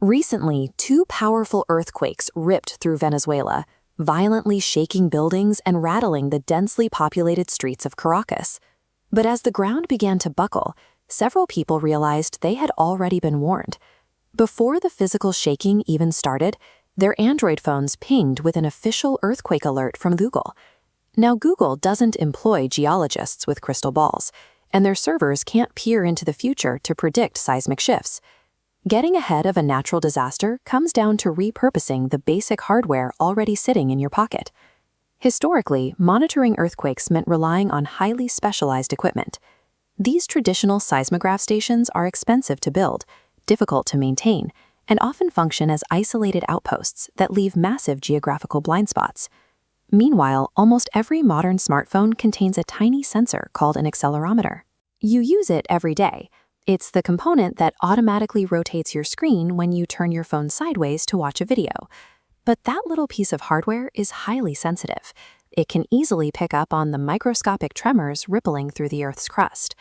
Recently, two powerful earthquakes ripped through Venezuela, violently shaking buildings and rattling the densely populated streets of Caracas. But as the ground began to buckle, several people realized they had already been warned. Before the physical shaking even started, their Android phones pinged with an official earthquake alert from Google. Now, Google doesn't employ geologists with crystal balls, and their servers can't peer into the future to predict seismic shifts. Getting ahead of a natural disaster comes down to repurposing the basic hardware already sitting in your pocket. Historically, monitoring earthquakes meant relying on highly specialized equipment. These traditional seismograph stations are expensive to build, difficult to maintain, and often function as isolated outposts that leave massive geographical blind spots. Meanwhile, almost every modern smartphone contains a tiny sensor called an accelerometer. You use it every day. It's the component that automatically rotates your screen when you turn your phone sideways to watch a video. But that little piece of hardware is highly sensitive. It can easily pick up on the microscopic tremors rippling through the Earth's crust.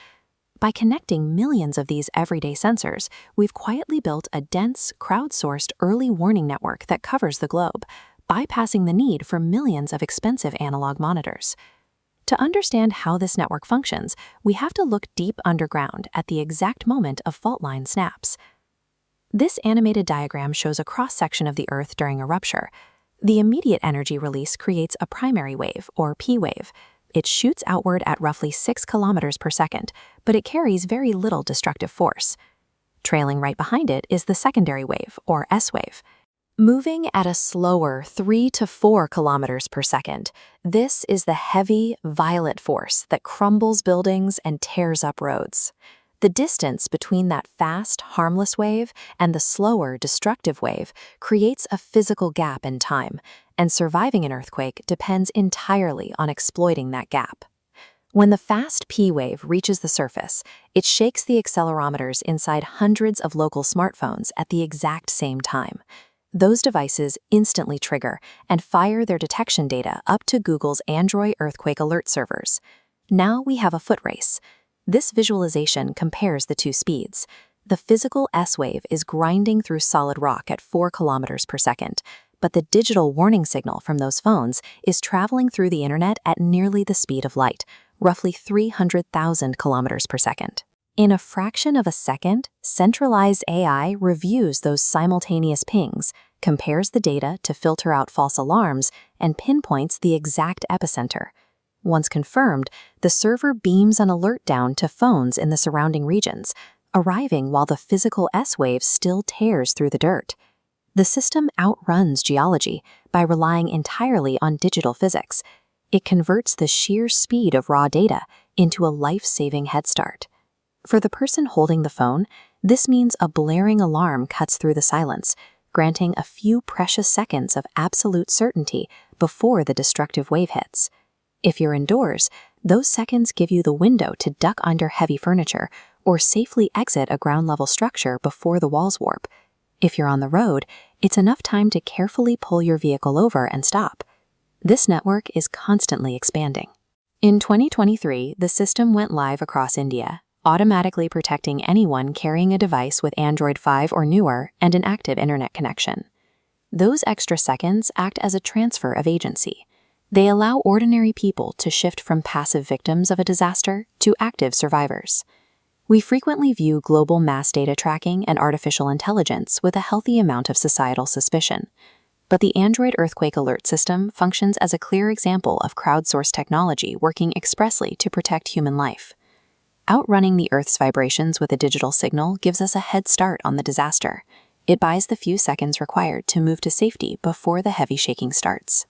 By connecting millions of these everyday sensors, we've quietly built a dense, crowdsourced early warning network that covers the globe, bypassing the need for millions of expensive analog monitors. To understand how this network functions, we have to look deep underground at the exact moment a fault line snaps. This animated diagram shows a cross-section of the Earth during a rupture. The immediate energy release creates a primary wave, or P wave. It shoots outward at roughly 6 kilometers per second, but it carries very little destructive force. Trailing right behind it is the secondary wave, or S wave. Moving at a slower 3 to 4 kilometers per second, this is the heavy, violent force that crumbles buildings and tears up roads. The distance between that fast, harmless wave and the slower, destructive wave creates a physical gap in time, and surviving an earthquake depends entirely on exploiting that gap. When the fast P wave reaches the surface, it shakes the accelerometers inside hundreds of local smartphones at the exact same time. Those devices instantly trigger and fire their detection data up to Google's Android earthquake alert servers. Now we have a foot race. This visualization compares the two speeds. The physical S wave is grinding through solid rock at 4 kilometers per second, but the digital warning signal from those phones is traveling through the internet at nearly the speed of light, roughly 300,000 kilometers per second. In a fraction of a second, centralized AI reviews those simultaneous pings, compares the data to filter out false alarms, and pinpoints the exact epicenter. Once confirmed, the server beams an alert down to phones in the surrounding regions, arriving while the physical S wave still tears through the dirt. The system outruns geology by relying entirely on digital physics. It converts the sheer speed of raw data into a life-saving head start. For the person holding the phone, this means a blaring alarm cuts through the silence, granting a few precious seconds of absolute certainty before the destructive wave hits. If you're indoors, those seconds give you the window to duck under heavy furniture or safely exit a ground-level structure before the walls warp. If you're on the road, it's enough time to carefully pull your vehicle over and stop. This network is constantly expanding. In 2023, the system went live across India, automatically protecting anyone carrying a device with Android 5 or newer and an active internet connection. Those extra seconds act as a transfer of agency. They allow ordinary people to shift from passive victims of a disaster to active survivors. We frequently view global mass data tracking and artificial intelligence with a healthy amount of societal suspicion. But the Android Earthquake Alert System functions as a clear example of crowdsourced technology working expressly to protect human life. Outrunning the Earth's vibrations with a digital signal gives us a head start on the disaster. It buys the few seconds required to move to safety before the heavy shaking starts.